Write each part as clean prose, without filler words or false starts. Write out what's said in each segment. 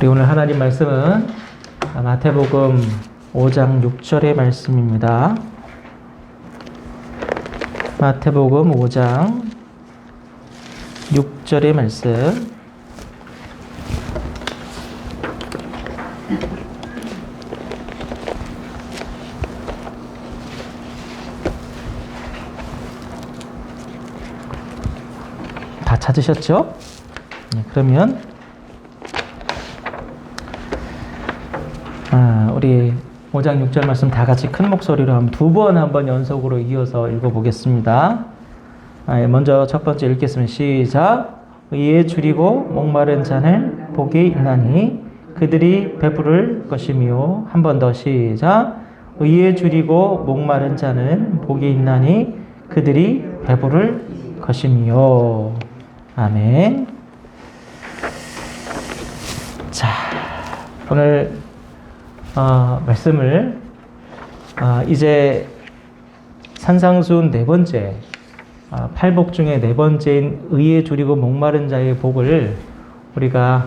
우리 오늘 하나님 말씀은 마태복음 5장 6절의 말씀입니다. 마태복음 5장 6절의 말씀. 다 찾으셨죠? 그러면 우리 5장 6절 말씀 다 같이 큰 목소리로 한번 연속으로 이어서 읽어보겠습니다. 먼저 첫 번째 읽겠습니다. 시작. 의에 줄이고 목마른 자는 복이 있나니 그들이 배부를 것이며. 한 번 더 시작. 의에 줄이고 목마른 자는 복이 있나니 그들이 배부를 것이며. 아멘. 자, 오늘 말씀을 이제 산상수훈 네 번째, 팔복 중에 네 번째인 의에 줄이고 목마른 자의 복을 우리가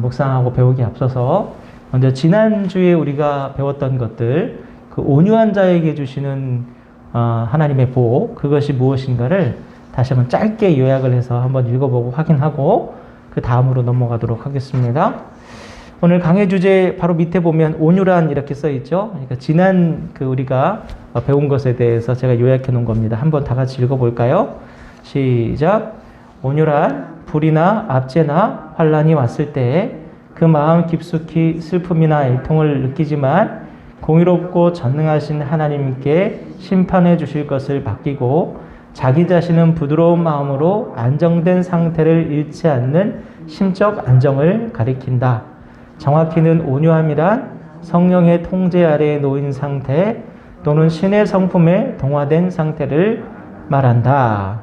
묵상하고 배우기 앞서서 먼저 지난주에 우리가 배웠던 것들, 그 온유한 자에게 주시는 하나님의 복, 그것이 무엇인가를 다시 한번 짧게 요약을 해서 한번 읽어보고 확인하고 그 다음으로 넘어가도록 하겠습니다. 오늘 강의 주제 바로 밑에 보면 온유란 이렇게 써 있죠. 그러니까 지난 우리가 배운 것에 대해서 제가 요약해 놓은 겁니다. 한번 다 같이 읽어볼까요? 시작. 온유란 불이나 압제나 환난이 왔을 때 그 마음 깊숙이 슬픔이나 애통을 느끼지만 공의롭고 전능하신 하나님께 심판해 주실 것을 맡기고 자기 자신은 부드러운 마음으로 안정된 상태를 잃지 않는 심적 안정을 가리킨다. 정확히는 온유함이란 성령의 통제 아래에 놓인 상태 또는 신의 성품에 동화된 상태를 말한다.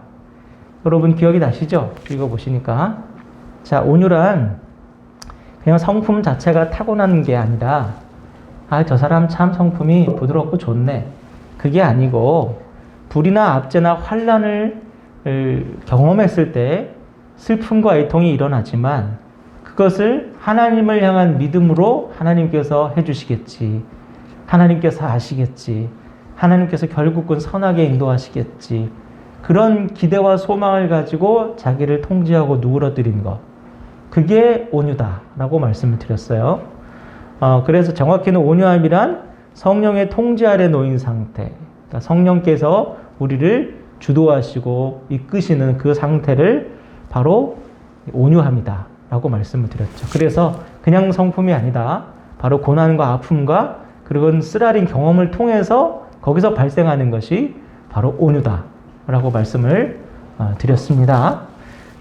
여러분 기억이 나시죠? 읽어보시니까. 자, 온유란 그냥 성품 자체가 타고나는 게 아니라 저 사람 참 성품이 부드럽고 좋네. 그게 아니고 불이나 압제나 환난을 경험했을 때 슬픔과 애통이 일어나지만 그것을 하나님을 향한 믿음으로 하나님께서 해주시겠지. 하나님께서 아시겠지. 하나님께서 결국은 선하게 인도하시겠지. 그런 기대와 소망을 가지고 자기를 통제하고 누그러뜨린 것. 그게 온유다라고 말씀을 드렸어요. 그래서 정확히는 온유함이란 성령의 통제 아래 놓인 상태. 그러니까 성령께서 우리를 주도하시고 이끄시는 그 상태를 바로 온유함이다 라고 말씀을 드렸죠. 그래서 그냥 성품이 아니다. 바로 고난과 아픔과 그리고 쓰라린 경험을 통해서 거기서 발생하는 것이 바로 온유다 라고 말씀을 드렸습니다.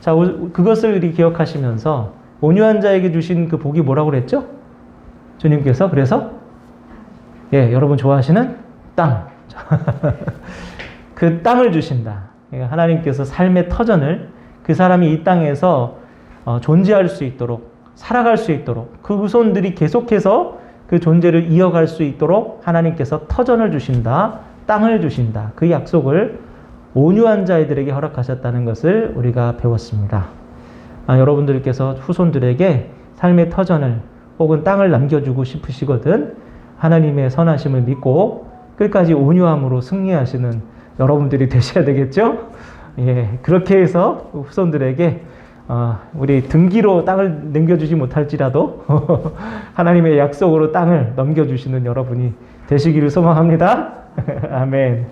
자, 그것을 우리 기억하시면서 온유한 자에게 주신 그 복이 뭐라고 그랬죠? 주님께서 그래서 여러분 좋아하시는 땅. 그 땅을 주신다. 하나님께서 삶의 터전을 그 사람이 이 땅에서 존재할 수 있도록, 살아갈 수 있도록, 그 후손들이 계속해서 그 존재를 이어갈 수 있도록 하나님께서 터전을 주신다, 땅을 주신다. 그 약속을 온유한 자들에게 허락하셨다는 것을 우리가 배웠습니다. 여러분들께서 후손들에게 삶의 터전을 혹은 땅을 남겨주고 싶으시거든 하나님의 선하심을 믿고 끝까지 온유함으로 승리하시는 여러분들이 되셔야 되겠죠? 그렇게 해서 후손들에게 우리 등기로 땅을 넘겨주지 못할지라도 하나님의 약속으로 땅을 넘겨주시는 여러분이 되시기를 소망합니다. 아멘.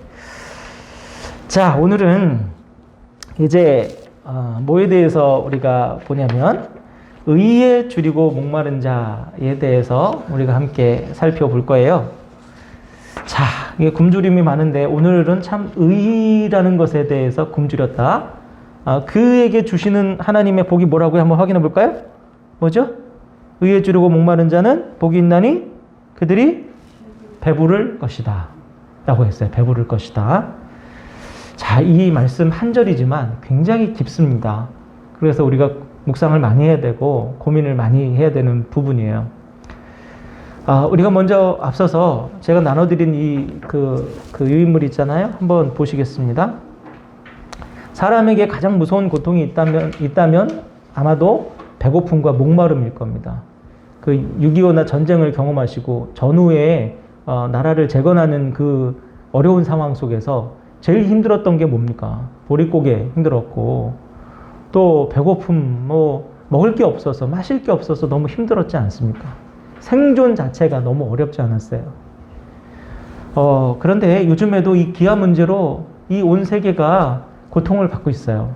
자, 오늘은 이제 뭐에 대해서 우리가 보냐면 의에 줄이고 목마른 자에 대해서 우리가 함께 살펴볼 거예요. 자, 이게 굶주림이 많은데 오늘은 참 의라는 것에 대해서 굶주렸다. 그에게 주시는 하나님의 복이 뭐라고요? 한번 확인해 볼까요? 뭐죠? 의에 줄이고 목마른 자는 복이 있나니 그들이 배부를 것이다 라고 했어요. 배부를 것이다. 자, 이 말씀 한 절이지만 굉장히 깊습니다. 그래서 우리가 묵상을 많이 해야 되고 고민을 많이 해야 되는 부분이에요. 우리가 먼저 앞서서 제가 나눠드린 그 유인물 있잖아요. 한번 보시겠습니다. 사람에게 가장 무서운 고통이 있다면 아마도 배고픔과 목마름일 겁니다. 그 6.25나 전쟁을 경험하시고 전후에 나라를 재건하는 그 어려운 상황 속에서 제일 힘들었던 게 뭡니까? 보릿고개 힘들었고, 또 배고픔, 뭐 먹을 게 없어서, 마실 게 없어서 너무 힘들었지 않습니까? 생존 자체가 너무 어렵지 않았어요. 그런데 요즘에도 이 기아 문제로 이 온 세계가 고통을 받고 있어요.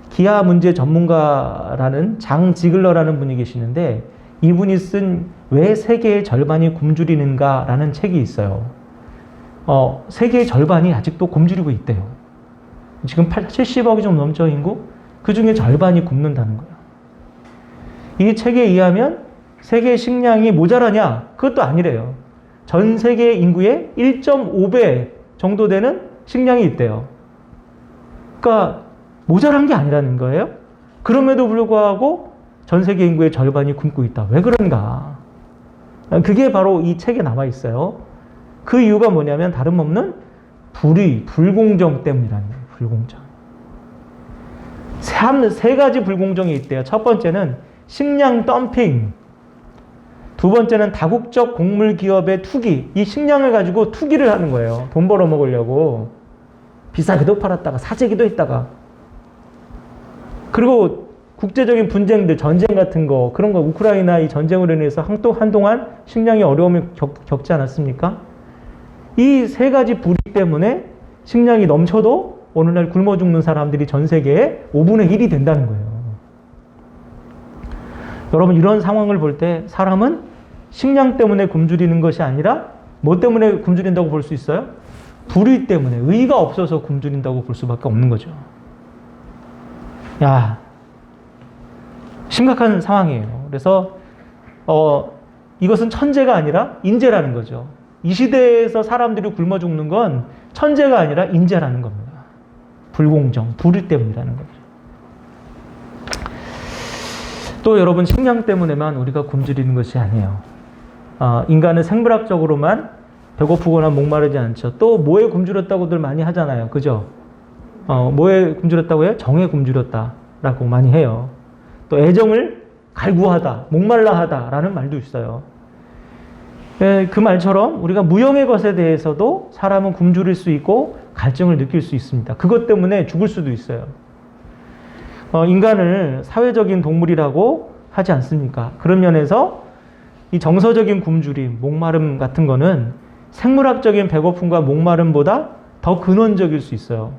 기아 문제 전문가라는 장 지글러라는 분이 계시는데, 이분이 쓴 왜 세계의 절반이 굶주리는가라는 책이 있어요. 세계의 절반이 아직도 굶주리고 있대요. 지금 70억이 좀 넘죠, 인구? 그 중에 절반이 굶는다는 거예요. 이 책에 의하면 세계 식량이 모자라냐? 그것도 아니래요. 전 세계 인구의 1.5배 정도 되는 식량이 있대요. 그러니까 모자란 게 아니라는 거예요. 그럼에도 불구하고 전 세계 인구의 절반이 굶고 있다. 왜 그런가? 그게 바로 이 책에 나와 있어요. 그 이유가 뭐냐면 다름없는 불공정 때문이라는 거예요. 불공정. 세 가지 불공정이 있대요. 첫 번째는 식량 덤핑. 두 번째는 다국적 곡물 기업의 투기. 이 식량을 가지고 투기를 하는 거예요. 돈 벌어 먹으려고. 비싸게도 팔았다가 사재기도 했다가. 그리고 국제적인 분쟁들, 전쟁 같은 거, 그런 거, 우크라이나 이 전쟁으로 인해서 한동안 식량이 어려움을 겪지 않았습니까? 이 세 가지 불이 때문에 식량이 넘쳐도 오늘날 굶어 죽는 사람들이 전 세계에 5분의 1이 된다는 거예요. 여러분, 이런 상황을 볼 때 사람은 식량 때문에 굶주리는 것이 아니라 뭐 때문에 굶주린다고 볼 수 있어요? 불의 때문에, 의가 없어서 굶주린다고 볼 수밖에 없는 거죠. 야, 심각한 상황이에요. 그래서 이것은 천재가 아니라 인재라는 거죠. 이 시대에서 사람들이 굶어 죽는 건 천재가 아니라 인재라는 겁니다. 불공정, 불의 때문이라는 거죠. 또 여러분, 식량 때문에만 우리가 굶주리는 것이 아니에요. 인간은 생물학적으로만 배고프거나 목마르지 않죠. 또 뭐에 굶주렸다고들 많이 하잖아요. 그죠? 뭐에 굶주렸다고 해요? 정에 굶주렸다라고 많이 해요. 또 애정을 갈구하다, 목말라 하다라는 말도 있어요. 그 말처럼 우리가 무형의 것에 대해서도 사람은 굶주릴 수 있고 갈증을 느낄 수 있습니다. 그것 때문에 죽을 수도 있어요. 인간을 사회적인 동물이라고 하지 않습니까? 그런 면에서 이 정서적인 굶주림, 목마름 같은 거는 생물학적인 배고픔과 목마름보다 더 근원적일 수 있어요.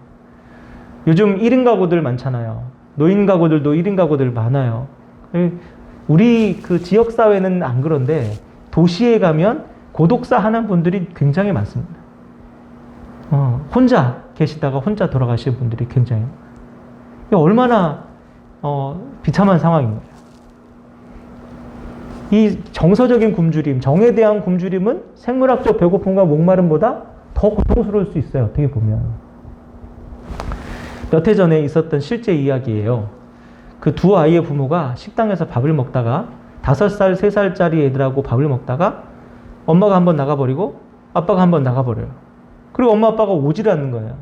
요즘 1인 가구들 많잖아요. 노인 가구들도 1인 가구들 많아요. 우리 그 지역사회는 안 그런데 도시에 가면 고독사 하는 분들이 굉장히 많습니다. 혼자 계시다가 혼자 돌아가시는 분들이 굉장히 얼마나 비참한 상황인 거예요. 이 정서적인 굶주림, 정에 대한 굶주림은 생물학적 배고픔과 목마름보다 더 고통스러울 수 있어요. 어떻게 보면. 몇 해 전에 있었던 실제 이야기예요. 그 두 아이의 부모가 식당에서 밥을 먹다가 5살, 3살짜리 애들하고 밥을 먹다가 엄마가 한번 나가버리고 아빠가 한번 나가버려요. 그리고 엄마 아빠가 오질 않는 거예요.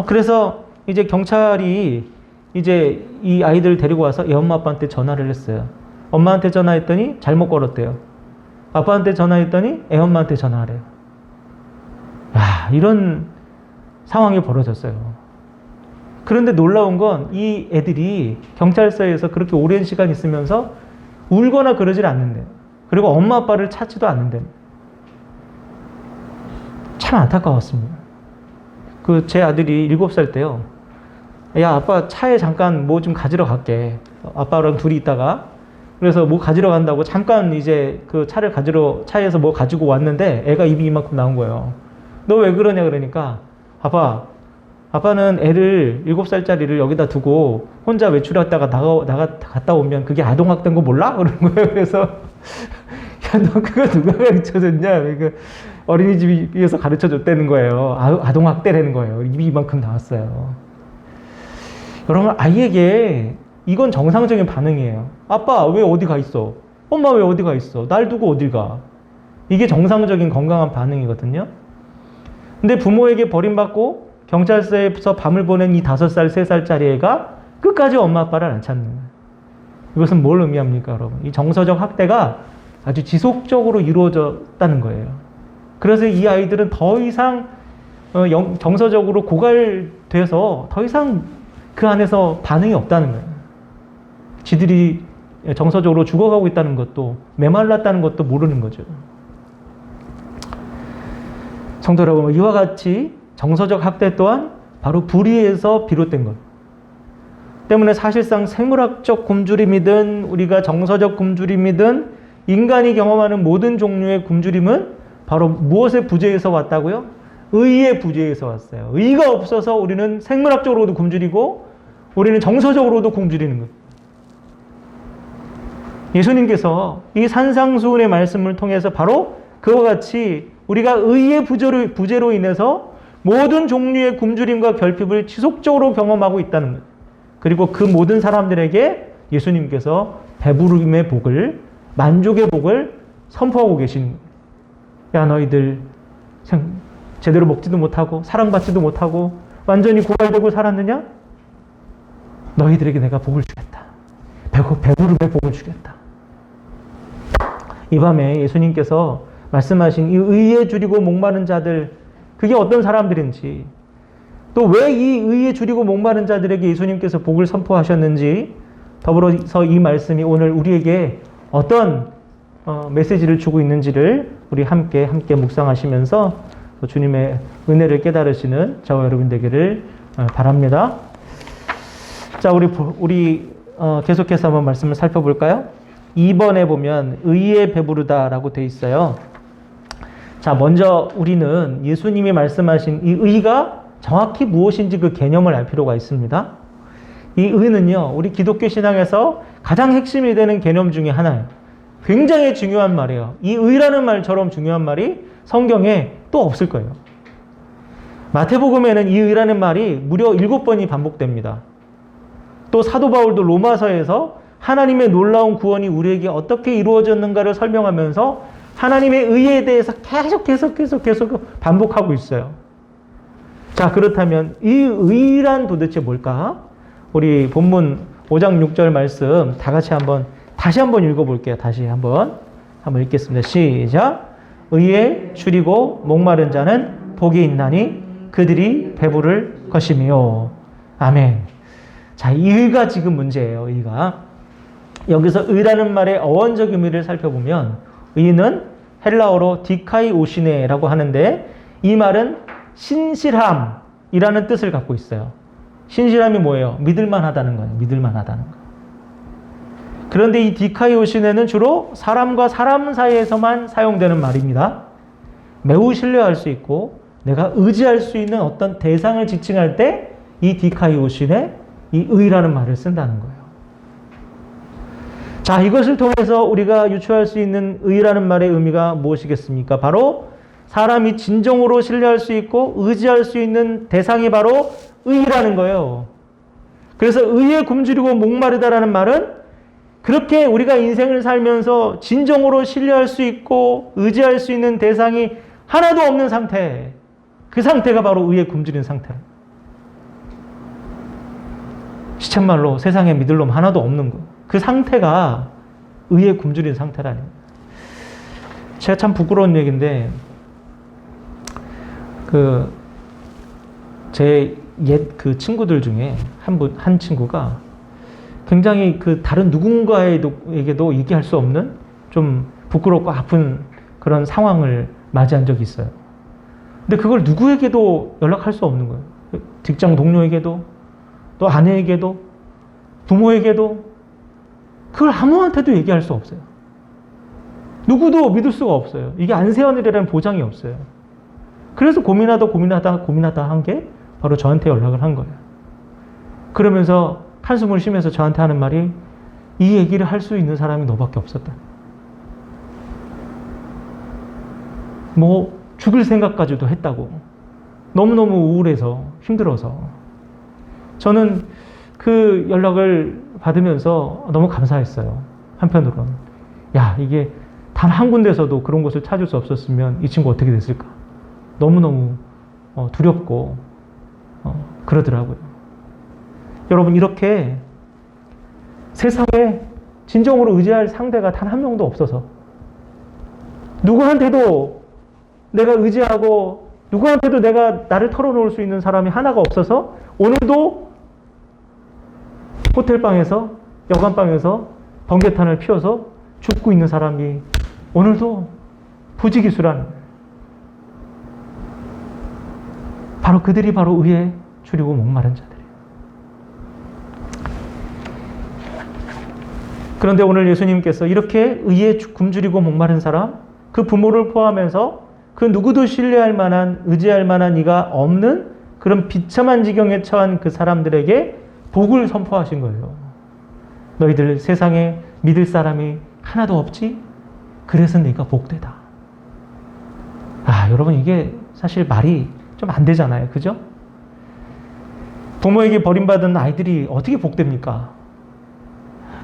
그래서 이제 경찰이 이제 이 아이들을 데리고 와서 애 엄마 아빠한테 전화를 했어요. 엄마한테 전화했더니 잘못 걸었대요. 아빠한테 전화했더니 애 엄마한테 전화하래요. 야, 이런 상황이 벌어졌어요. 그런데 놀라운 건 이 애들이 경찰서에서 그렇게 오랜 시간 있으면서 울거나 그러질 않는데, 그리고 엄마 아빠를 찾지도 않는데, 참 안타까웠습니다. 그 제 아들이 7살 때요. 야, 아빠 차에 잠깐 뭐 좀 가지러 갈게. 아빠랑 둘이 있다가. 그래서 뭐 가지러 간다고 잠깐 이제 그 차를 가지러 차에서 뭐 가지고 왔는데 애가 입이 이만큼 나온 거예요. 너 왜 그러냐 그러니까 아빠는 애를 7살짜리를 여기다 두고 혼자 외출했다가 갔다 오면 그게 아동학대인 거 몰라? 그러는 거예요. 그래서 야, 너 그거 누가 가르쳐줬냐? 그러니까 어린이집에서 가르쳐줬다는 거예요. 아동학대라는 거예요. 입이 이만큼 나왔어요. 여러분, 아이에게 이건 정상적인 반응이에요. 아빠 왜 어디 가 있어? 엄마 왜 어디 가 있어? 날 두고 어딜 가? 이게 정상적인 건강한 반응이거든요. 근데 부모에게 버림받고 경찰서에서 밤을 보낸 이 5살, 3살짜리 애가 끝까지 엄마 아빠를 안 찾는 거예요. 이것은 뭘 의미합니까, 여러분? 이 정서적 학대가 아주 지속적으로 이루어졌다는 거예요. 그래서 이 아이들은 더 이상 정서적으로 고갈돼서 더 이상 그 안에서 반응이 없다는 거예요. 지들이 정서적으로 죽어가고 있다는 것도, 메말랐다는 것도 모르는 거죠. 성도 여러분, 이와 같이 정서적 학대 또한 바로 불의에서 비롯된 것 때문에 사실상 생물학적 굶주림이든 우리가 정서적 굶주림이든 인간이 경험하는 모든 종류의 굶주림은 바로 무엇의 부재에서 왔다고요? 의의 부재에서 왔어요. 의가 없어서 우리는 생물학적으로도 굶주리고 우리는 정서적으로도 굶주리는 것. 예수님께서 이 산상수훈의 말씀을 통해서 바로 그와 같이 우리가 의의 부재로 인해서 모든 종류의 굶주림과 결핍을 지속적으로 경험하고 있다는 것. 그리고 그 모든 사람들에게 예수님께서 배부름의 복을, 만족의 복을 선포하고 계신 거예요. 야, 너희들 제대로 먹지도 못하고 사랑받지도 못하고 완전히 고갈되고 살았느냐? 너희들에게 내가 복을 주겠다. 배부름의 복을 주겠다. 이 밤에 예수님께서 말씀하신 이 의에 줄이고 목마른 자들, 그게 어떤 사람들인지, 또 왜 이 의에 줄이고 목마른 자들에게 예수님께서 복을 선포하셨는지, 더불어서 이 말씀이 오늘 우리에게 어떤 메시지를 주고 있는지를 우리 함께 묵상하시면서 주님의 은혜를 깨달으시는 저와 여러분 되기를 바랍니다. 자, 우리 계속해서 한번 말씀을 살펴볼까요? 2번에 보면 의에 배부르다라고 되어 있어요. 자, 먼저 우리는 예수님이 말씀하신 이 의가 정확히 무엇인지 그 개념을 알 필요가 있습니다. 이 의는요, 우리 기독교 신앙에서 가장 핵심이 되는 개념 중에 하나예요. 굉장히 중요한 말이에요. 이 의라는 말처럼 중요한 말이 성경에 또 없을 거예요. 마태복음에는 이 의라는 말이 무려 7번이 반복됩니다. 또 사도 바울도 로마서에서 하나님의 놀라운 구원이 우리에게 어떻게 이루어졌는가를 설명하면서 하나님의 의에 대해서 계속 반복하고 있어요. 자, 그렇다면 이 의란 도대체 뭘까? 우리 본문 5장 6절 말씀 다시 한번 읽어볼게요. 다시 한번 읽겠습니다. 시작. 의에 줄이고 목마른 자는 복이 있나니 그들이 배부를 것이며. 아멘. 자, 이 의가 지금 문제예요. 의가. 여기서 의라는 말의 어원적 의미를 살펴보면 의는 헬라어로 디카이오시네라고 하는데 이 말은 신실함이라는 뜻을 갖고 있어요. 신실함이 뭐예요? 믿을만하다는 거예요. 믿을만하다는 거. 그런데 이 디카이오시네는 주로 사람과 사람 사이에서만 사용되는 말입니다. 매우 신뢰할 수 있고 내가 의지할 수 있는 어떤 대상을 지칭할 때 이 디카이오시네, 이 의라는 말을 쓴다는 거예요. 자, 이것을 통해서 우리가 유추할 수 있는 의라는 말의 의미가 무엇이겠습니까? 바로 사람이 진정으로 신뢰할 수 있고 의지할 수 있는 대상이 바로 의라는 거예요. 그래서 의에 굶주리고 목마르다라는 말은 그렇게 우리가 인생을 살면서 진정으로 신뢰할 수 있고 의지할 수 있는 대상이 하나도 없는 상태, 그 상태가 바로 의에 굶주린 상태예요. 시쳇말로 세상에 믿을 놈 하나도 없는 거. 그 상태가 의에 굶주린 상태라는 거예요. 제가 참 부끄러운 얘기인데 제 옛 친구들 중에 한 친구가 굉장히 다른 누군가에게도 얘기할 수 없는 좀 부끄럽고 아픈 그런 상황을 맞이한 적이 있어요. 근데 그걸 누구에게도 연락할 수 없는 거예요. 직장 동료에게도, 또 아내에게도, 부모에게도, 그걸 아무한테도 얘기할 수 없어요. 누구도 믿을 수가 없어요. 이게 안세현이라는 보장이 없어요. 그래서 고민하다 한 게 바로 저한테 연락을 한 거예요. 그러면서 한숨을 쉬면서 저한테 하는 말이 이 얘기를 할 수 있는 사람이 너밖에 없었다. 뭐 죽을 생각까지도 했다고. 너무너무 우울해서 힘들어서. 저는 그 연락을 받으면서 너무 감사했어요. 한편으로는. 야, 이게 단 한 군데서도 그런 곳을 찾을 수 없었으면 이 친구 어떻게 됐을까? 너무너무 두렵고 그러더라고요. 여러분, 이렇게 세상에 진정으로 의지할 상대가 단 한 명도 없어서, 누구한테도 내가 의지하고 누구한테도 내가 나를 털어놓을 수 있는 사람이 하나가 없어서 오늘도 호텔방에서, 여관방에서 번개탄을 피워서 죽고 있는 사람이 오늘도 부지기수란, 바로 그들이 바로 의에 줄이고 목마른 자들이에요. 그런데 오늘 예수님께서 이렇게 의에 굶주리고 목마른 사람, 그 부모를 포함해서 그 누구도 신뢰할 만한, 의지할 만한 이가 없는 그런 비참한 지경에 처한 그 사람들에게 복을 선포하신 거예요. 너희들 세상에 믿을 사람이 하나도 없지? 그래서 네가 복되다. 여러분, 이게 사실 말이 좀 안 되잖아요. 그죠? 부모에게 버림받은 아이들이 어떻게 복됩니까?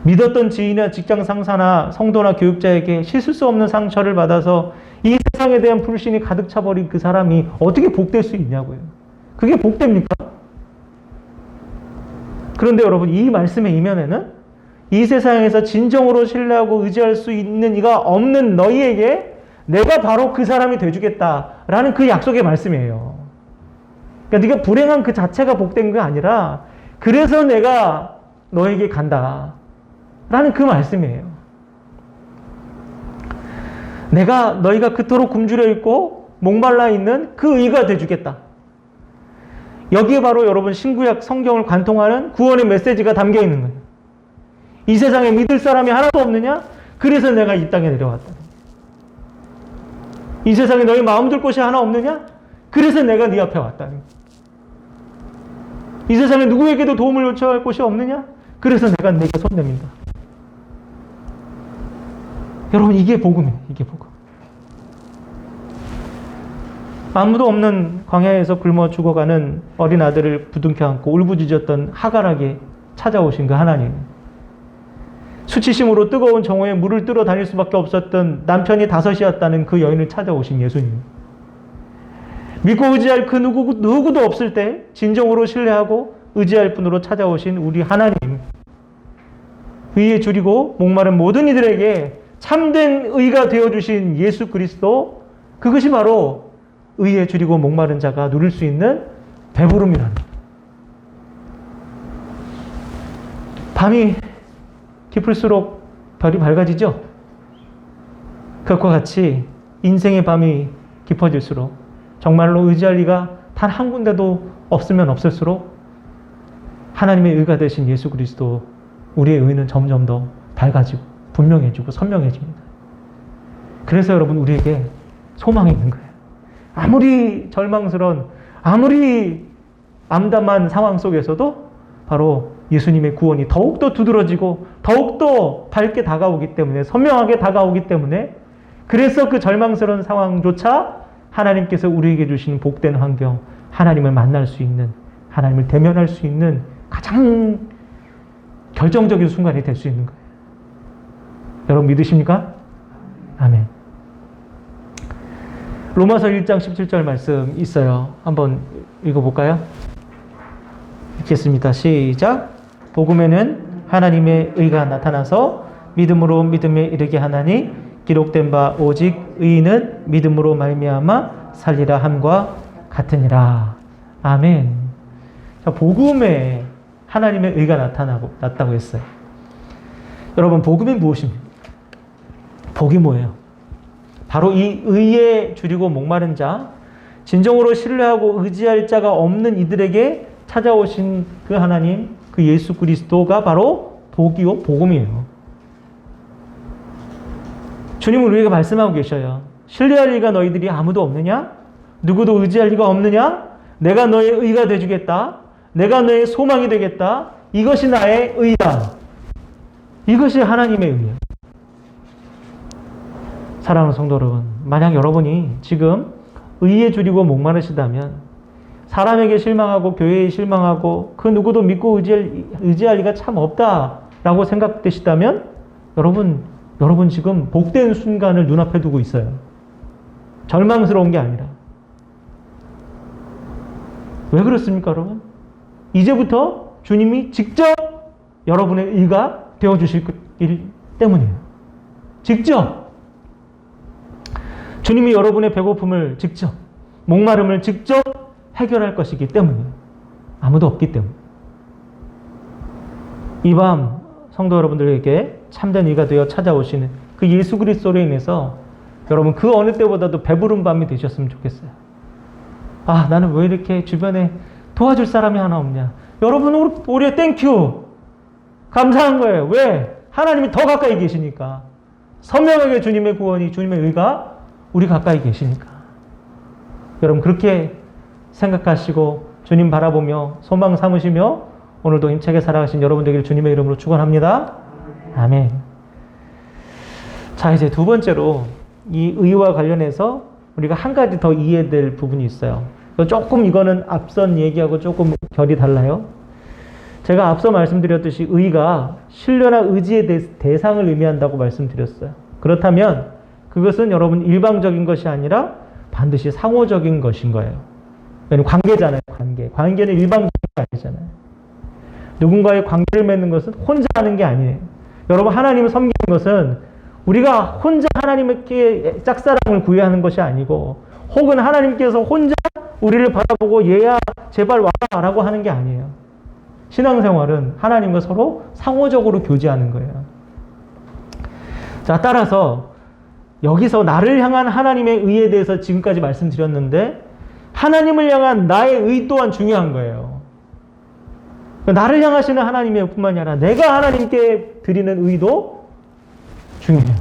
믿었던 지인이나 직장 상사나 성도나 교육자에게 씻을 수 없는 상처를 받아서 이 세상에 대한 불신이 가득 차버린 그 사람이 어떻게 복될 수 있냐고요. 그게 복됩니까? 그런데 여러분, 이 말씀의 이면에는 이 세상에서 진정으로 신뢰하고 의지할 수 있는 이가 없는 너희에게 내가 바로 그 사람이 돼주겠다라는 그 약속의 말씀이에요. 그러니까 네가 불행한 그 자체가 복된 게 아니라 그래서 내가 너에게 간다 라는 그 말씀이에요. 내가 너희가 그토록 굶주려 있고 목말라 있는 그 의가 돼주겠다. 여기에 바로 여러분 신구약 성경을 관통하는 구원의 메시지가 담겨 있는 거예요. 이 세상에 믿을 사람이 하나도 없느냐? 그래서 내가 이 땅에 내려왔다. 이 세상에 너희 마음 둘 곳이 하나 없느냐? 그래서 내가 네 앞에 왔다. 이 세상에 누구에게도 도움을 요청할 곳이 없느냐? 그래서 내가 내게 손 내민다. 여러분, 이게 복음이에요. 이게 복음. 아무도 없는 광야에서 굶어 죽어가는 어린 아들을 부둥켜 안고 울부짖었던 하갈에게 찾아오신 그 하나님. 수치심으로 뜨거운 정오에 물을 뜨러 다닐 수밖에 없었던 남편이 5이었다는 그 여인을 찾아오신 예수님. 믿고 의지할 그 누구도 없을 때 진정으로 신뢰하고 의지할 분으로 찾아오신 우리 하나님. 의에 줄이고 목마른 모든 이들에게 참된 의가 되어주신 예수 그리스도, 그것이 바로 의에 줄이고 목마른 자가 누릴 수 있는 배부름이라는 거예요. 밤이 깊을수록 별이 밝아지죠? 그것과 같이 인생의 밤이 깊어질수록 정말로 의지할 리가 단 한 군데도 없으면 없을수록 하나님의 의가 되신 예수 그리스도, 우리의 의는 점점 더 밝아지고 분명해지고 선명해집니다. 그래서 여러분, 우리에게 소망이 있는 거예요. 아무리 절망스러운, 아무리 암담한 상황 속에서도 바로 예수님의 구원이 더욱더 두드러지고 더욱더 밝게 다가오기 때문에, 선명하게 다가오기 때문에, 그래서 그 절망스러운 상황조차 하나님께서 우리에게 주신 복된 환경, 하나님을 만날 수 있는, 하나님을 대면할 수 있는 가장 결정적인 순간이 될 수 있는 거예요. 여러분 믿으십니까? 아멘. 로마서 1장 17절 말씀 있어요. 한번 읽어볼까요? 읽겠습니다. 시작. 복음에는 하나님의 의가 나타나서 믿음으로 믿음에 이르게 하나니 기록된 바 오직 의인은 믿음으로 말미암아 살리라 함과 같으니라. 아멘. 자, 복음에 하나님의 의가 났다고 했어요. 여러분, 복음이 무엇입니까? 복이 뭐예요? 바로 이 의에 줄이고 목마른 자, 진정으로 신뢰하고 의지할 자가 없는 이들에게 찾아오신 그 하나님, 그 예수 그리스도가 바로 복이요 복음이에요. 주님은 우리에게 말씀하고 계셔요. 신뢰할 리가 너희들이 아무도 없느냐? 누구도 의지할 리가 없느냐? 내가 너의 의가 되주겠다. 내가 너의 소망이 되겠다. 이것이 나의 의다. 이것이 하나님의 의예요. 사랑하는 성도 여러분, 만약 여러분이 지금 의에 줄이고 목마르시다면, 사람에게 실망하고 교회에 실망하고 그 누구도 믿고 의지할 리가 참 없다라고 생각되시다면, 여러분 지금 복된 순간을 눈앞에 두고 있어요. 절망스러운 게 아니라. 왜 그렇습니까, 여러분? 이제부터 주님이 직접 여러분의 의가 되어주실 때문이에요. 직접. 주님이 여러분의 배고픔을 직접, 목마름을 직접 해결할 것이기 때문이에요. 아무도 없기 때문에. 이 밤 성도 여러분들에게 참된 이가 되어 찾아오시는 그 예수 그리스도로 인해서 여러분 그 어느 때보다도 배부른 밤이 되셨으면 좋겠어요. 아, 나는 왜 이렇게 주변에 도와줄 사람이 하나 없냐. 여러분 우리 땡큐. 감사한 거예요. 왜? 하나님이 더 가까이 계시니까. 선명하게 주님의 구원이, 주님의 의가 우리 가까이 계시니까. 여러분 그렇게 생각하시고 주님 바라보며 소망 삼으시며 오늘도 힘차게 살아가신 여러분 되기를 주님의 이름으로 축원합니다. 아멘. 자, 이제 두 번째로 이 의와 관련해서 우리가 한 가지 더 이해될 부분이 있어요. 조금 이거는 앞선 얘기하고 조금 결이 달라요. 제가 앞서 말씀드렸듯이 의가 신뢰나 의지의 대상을 의미한다고 말씀드렸어요. 그렇다면 그것은 여러분 일방적인 것이 아니라 반드시 상호적인 것인 거예요. 관계잖아요. 관계는 일방적인 게 아니잖아요. 누군가의 관계를 맺는 것은 혼자 하는 게 아니에요. 여러분 하나님을 섬기는 것은 우리가 혼자 하나님께 짝사랑을 구해야 하는 것이 아니고 혹은 하나님께서 혼자 우리를 바라보고 얘야 제발 와라 라고 하는 게 아니에요. 신앙생활은 하나님과 서로 상호적으로 교제하는 거예요. 자, 따라서 여기서 나를 향한 하나님의 의에 대해서 지금까지 말씀드렸는데 하나님을 향한 나의 의 또한 중요한 거예요. 나를 향하시는 하나님의 뿐만이 아니라 내가 하나님께 드리는 의도 중요해요.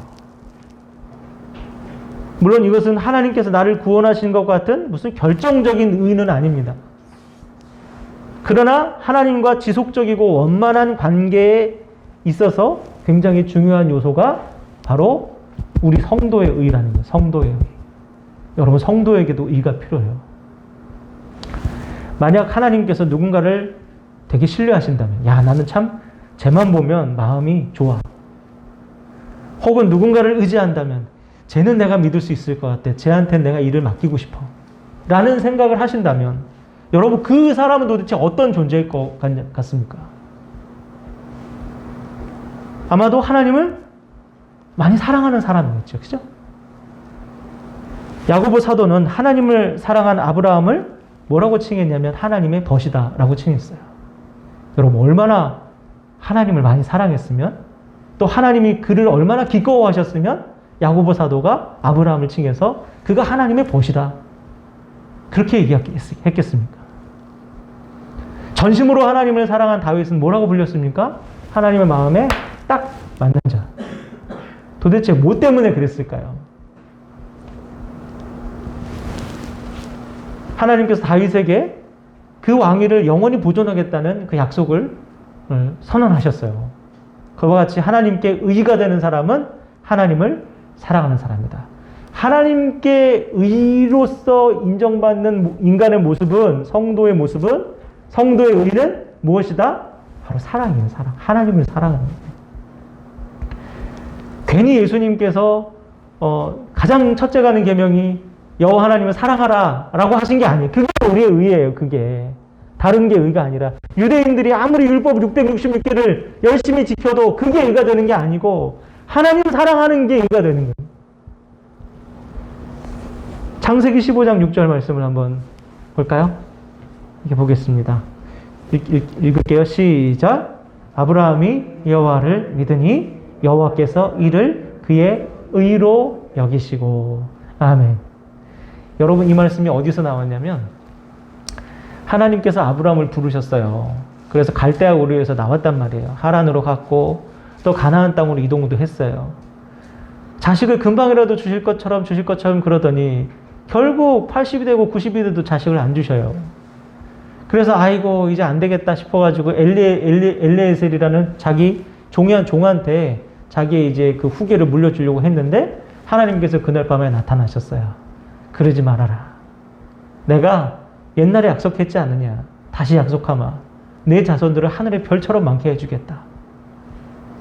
물론 이것은 하나님께서 나를 구원하신 것 같은 무슨 결정적인 의는 아닙니다. 그러나 하나님과 지속적이고 원만한 관계에 있어서 굉장히 중요한 요소가 바로 우리 성도의 의라는 거예요. 성도의 의. 여러분 성도에게도 의가 필요해요. 만약 하나님께서 누군가를 되게 신뢰하신다면 야 나는 참 쟤만 보면 마음이 좋아. 혹은 누군가를 의지한다면 쟤는 내가 믿을 수 있을 것 같아. 쟤한테는 내가 일을 맡기고 싶어. 라는 생각을 하신다면 여러분 그 사람은 도대체 어떤 존재일 것 같습니까? 아마도 하나님을 많이 사랑하는 사람이겠죠. 그죠? 야고보 사도는 하나님을 사랑한 아브라함을 뭐라고 칭했냐면 하나님의 벗이다 라고 칭했어요. 여러분 얼마나 하나님을 많이 사랑했으면 또 하나님이 그를 얼마나 기꺼워하셨으면 야고보 사도가 아브라함을 칭해서 그가 하나님의 벗이다 그렇게 얘기했겠습니까? 전심으로 하나님을 사랑한 다윗은 뭐라고 불렸습니까? 하나님의 마음에 딱 맞는 자. 도대체 뭐 때문에 그랬을까요? 하나님께서 다윗에게 그 왕위를 영원히 보존하겠다는 그 약속을 선언하셨어요. 그와 같이 하나님께 의가 되는 사람은 하나님을 사랑하는 사람이다. 하나님께 의로서 인정받는 인간의 모습은 성도의 의는 무엇이다? 바로 사랑이에요. 사랑. 하나님을 사랑하는 거예요. 괜히 예수님께서 가장 첫째 가는 계명이 여호와 하나님을 사랑하라 라고 하신 게 아니에요. 그게 우리의 의예요. 그게 다른 게 의가 아니라 유대인들이 아무리 율법 666개를 열심히 지켜도 그게 의가 되는 게 아니고 하나님을 사랑하는 게 의가 되는 거예요. 창세기 15장 6절 말씀을 한번 볼까요? 이렇게 보겠습니다. 읽을게요. 시작. 아브라함이 여호와를 믿으니 여호와께서 이를 그의 의로 여기시고. 아멘. 여러분 이 말씀이 어디서 나왔냐면 하나님께서 아브라함을 부르셨어요. 그래서 갈대아 우르에서 나왔단 말이에요. 하란으로 갔고 또 가나안 땅으로 이동도 했어요. 자식을 금방이라도 주실 것처럼 그러더니 결국 80이 되고 90이 돼도 자식을 안 주셔요. 그래서 아이고 이제 안 되겠다 싶어가지고 엘리에셀이라는 자기 종한테 자기의 이제 그 후계를 물려주려고 했는데 하나님께서 그날 밤에 나타나셨어요. 그러지 말아라. 내가 옛날에 약속했지 않느냐. 다시 약속하마. 내 자손들을 하늘의 별처럼 많게 해주겠다.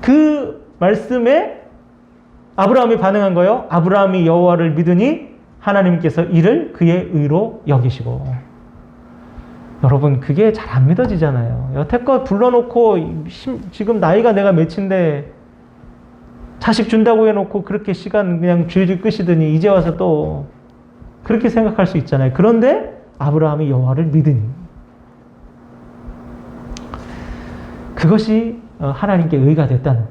그 말씀에 아브라함이 반응한 거예요. 아브라함이 여호와를 믿으니 하나님께서 이를 그의 의로 여기시고. 여러분, 그게 잘 안 믿어지잖아요. 여태껏 불러놓고 지금 나이가 내가 몇인데 자식 준다고 해놓고 그렇게 시간 그냥 줄줄 끄시더니 이제 와서 또 그렇게 생각할 수 있잖아요. 그런데 아브라함이 여호와를 믿으니 그것이 하나님께 의가 됐다는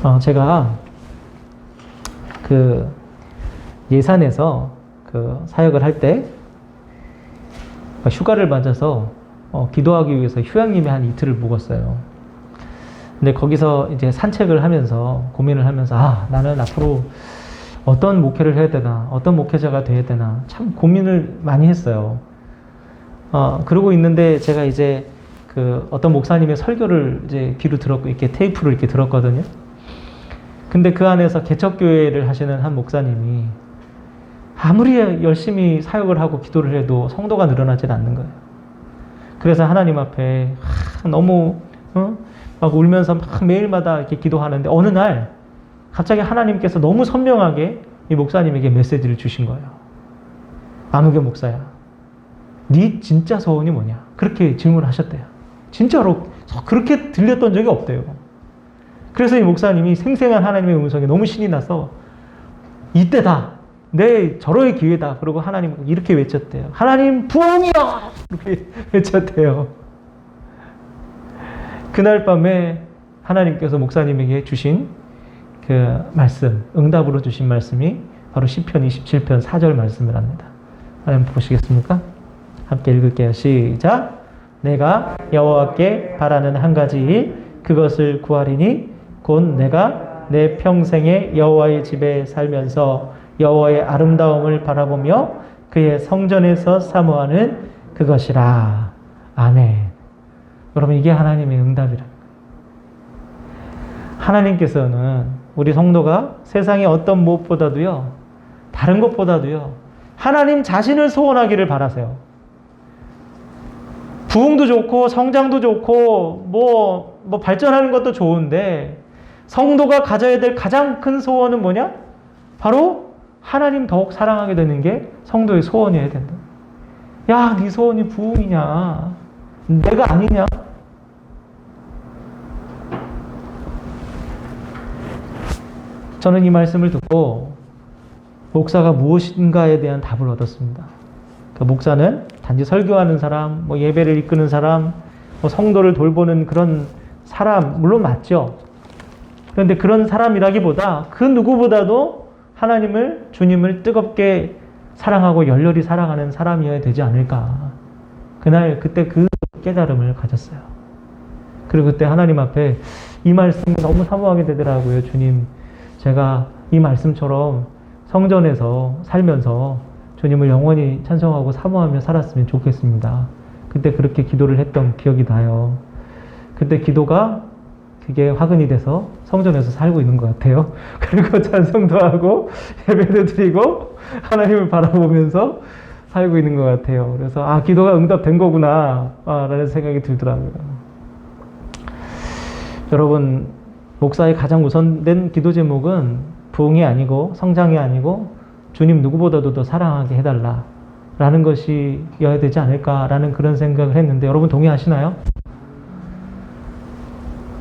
거예요. 제가 그 예산에서 그 사역을 할 때 휴가를 맞아서 기도하기 위해서 휴양림에 한 이틀을 묵었어요. 근데 거기서 이제 산책을 하면서 고민을 하면서 나는 앞으로 어떤 목회를 해야 되나, 어떤 목회자가 돼야 되나 참 고민을 많이 했어요. 그러고 있는데 제가 이제 그 어떤 목사님의 설교를 이제 귀로 들었고 이렇게 테이프로 이렇게 들었거든요. 근데 그 안에서 개척교회를 하시는 한 목사님이 아무리 열심히 사역을 하고 기도를 해도 성도가 늘어나질 않는 거예요. 그래서 하나님 앞에 너무 막 울면서 막 매일마다 이렇게 기도하는데 어느 날 갑자기 하나님께서 너무 선명하게 이 목사님에게 메시지를 주신 거예요. 아무개 목사야, 네 진짜 소원이 뭐냐? 그렇게 질문하셨대요. 진짜로 그렇게 들렸던 적이 없대요. 그래서 이 목사님이 생생한 하나님의 음성에 너무 신이 나서 이때다, 내 절호의 기회다. 그러고 하나님 이렇게 외쳤대요. 하나님 부흥이여! 이렇게 외쳤대요. 그날 밤에 하나님께서 목사님에게 주신 그 말씀, 응답으로 주신 말씀이 바로 시편 27편 4절 말씀을 합니다. 한번 보시겠습니까? 함께 읽을게요. 시작. 내가 여호와께 바라는 한 가지 일, 그것을 구하리니 곧 내가 내 평생에 여호와의 집에 살면서 여호와의 아름다움을 바라보며 그의 성전에서 사모하는 그것이라. 아멘. 여러분, 이게 하나님의 응답이라. 하나님께서는 우리 성도가 세상의 어떤 무엇보다도요, 다른 것보다도요, 하나님 자신을 소원하기를 바라세요. 부흥도 좋고 성장도 좋고 뭐 발전하는 것도 좋은데 성도가 가져야 될 가장 큰 소원은 뭐냐? 바로 하나님 더욱 사랑하게 되는 게 성도의 소원이어야 된다. 야, 네 소원이 부흥이냐? 내가 아니냐? 저는 이 말씀을 듣고 목사가 무엇인가에 대한 답을 얻었습니다. 그 목사는 단지 설교하는 사람, 예배를 이끄는 사람, 성도를 돌보는 그런 사람, 물론 맞죠. 그런데 그런 사람이라기보다 그 누구보다도 하나님을, 주님을 뜨겁게 사랑하고 열렬히 사랑하는 사람이어야 되지 않을까. 그때 그 깨달음을 가졌어요. 그리고 그때 하나님 앞에 이 말씀이 너무 사모하게 되더라고요. 주님, 제가 이 말씀처럼 성전에서 살면서 주님을 영원히 찬송하고 사모하며 살았으면 좋겠습니다. 그때 그렇게 기도를 했던 기억이 나요. 그때 기도가 그게 화근이 돼서 성전에서 살고 있는 것 같아요. 그리고 찬송도 하고 예배도 드리고 하나님을 바라보면서 살고 있는 것 같아요. 그래서 기도가 응답된 거구나 라는 생각이 들더라고요. 여러분, 목사의 가장 우선된 기도 제목은 부흥이 아니고 성장이 아니고 주님 누구보다도 더 사랑하게 해달라 라는 것이어야 되지 않을까라는 그런 생각을 했는데, 여러분 동의하시나요?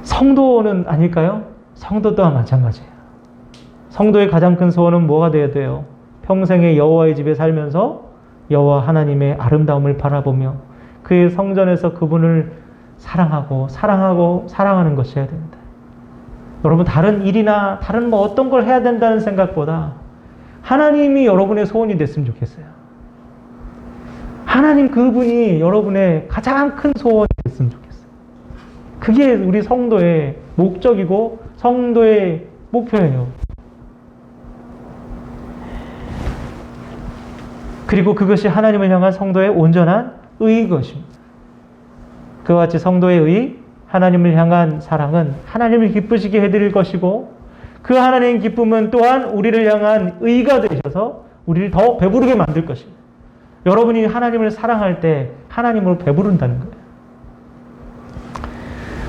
성도는 아닐까요? 성도 또한 마찬가지예요. 성도의 가장 큰 소원은 뭐가 되어야 돼요? 평생에 여호와의 집에 살면서 여호와 하나님의 아름다움을 바라보며 그의 성전에서 그분을 사랑하는 것이어야 됩니다. 여러분, 다른 일이나 다른 어떤 걸 해야 된다는 생각보다 하나님이 여러분의 소원이 됐으면 좋겠어요. 하나님 그분이 여러분의 가장 큰 소원이 됐으면 좋겠어요. 그게 우리 성도의 목적이고 성도의 목표예요. 그리고 그것이 하나님을 향한 성도의 온전한 의인 것입니다. 그와 같이 성도의 의, 하나님을 향한 사랑은 하나님을 기쁘시게 해드릴 것이고, 그 하나님의 기쁨은 또한 우리를 향한 의가 되셔서 우리를 더 배부르게 만들 것입니다. 여러분이 하나님을 사랑할 때 하나님으로 배부른다는 거예요.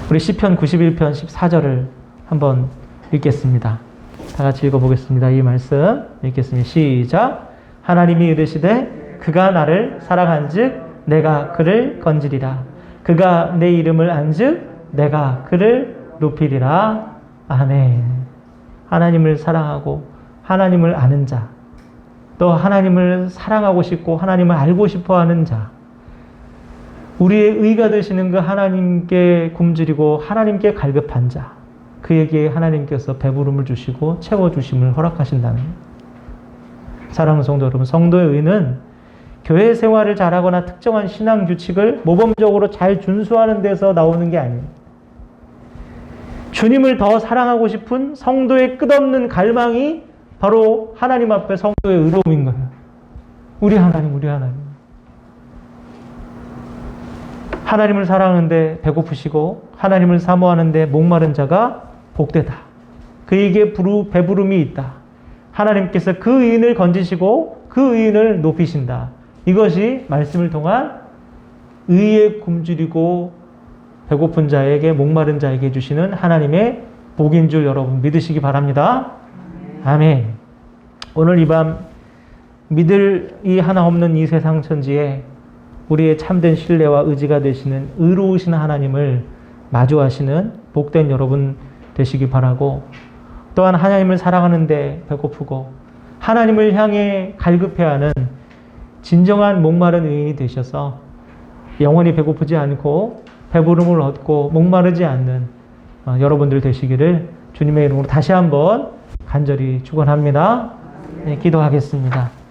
우리 시편 91편 14절을 한번 읽겠습니다. 다 같이 읽어보겠습니다. 이 말씀 읽겠습니다. 시작. 하나님이 이르시되 그가 나를 사랑한즉 내가 그를 건지리라. 그가 내 이름을 안즉 내가 그를 높이리라. 아멘. 하나님을 사랑하고 하나님을 아는 자, 또 하나님을 사랑하고 싶고 하나님을 알고 싶어하는 자, 우리의 의가 되시는 그 하나님께 굶주리고 하나님께 갈급한 자, 그에게 하나님께서 배부름을 주시고 채워주심을 허락하신다는 거예요. 사랑하는 성도 여러분, 성도의 의는 교회 생활을 잘하거나 특정한 신앙 규칙을 모범적으로 잘 준수하는 데서 나오는 게 아니에요. 주님을 더 사랑하고 싶은 성도의 끝없는 갈망이 바로 하나님 앞에 성도의 의로움인 거예요. 우리 하나님, 우리 하나님. 하나님을 사랑하는데 배고프시고 하나님을 사모하는데 목마른 자가 복되다. 그에게 배부름이 있다. 하나님께서 그 의인을 건지시고 그 의인을 높이신다. 이것이 말씀을 통한 의에 굶주리고 배고픈 자에게 목마른 자에게 주시는 하나님의 복인 줄 여러분 믿으시기 바랍니다. 아멘. 오늘 이 밤 믿을 이 하나 없는 이 세상 천지에 우리의 참된 신뢰와 의지가 되시는 의로우신 하나님을 마주하시는 복된 여러분 되시기 바라고, 또한 하나님을 사랑하는데 배고프고 하나님을 향해 갈급해하는 진정한 목마른 의인이 되셔서 영원히 배고프지 않고 배부름을 얻고 목마르지 않는 여러분들 되시기를 주님의 이름으로 다시 한번 간절히 축원합니다. 네, 기도하겠습니다.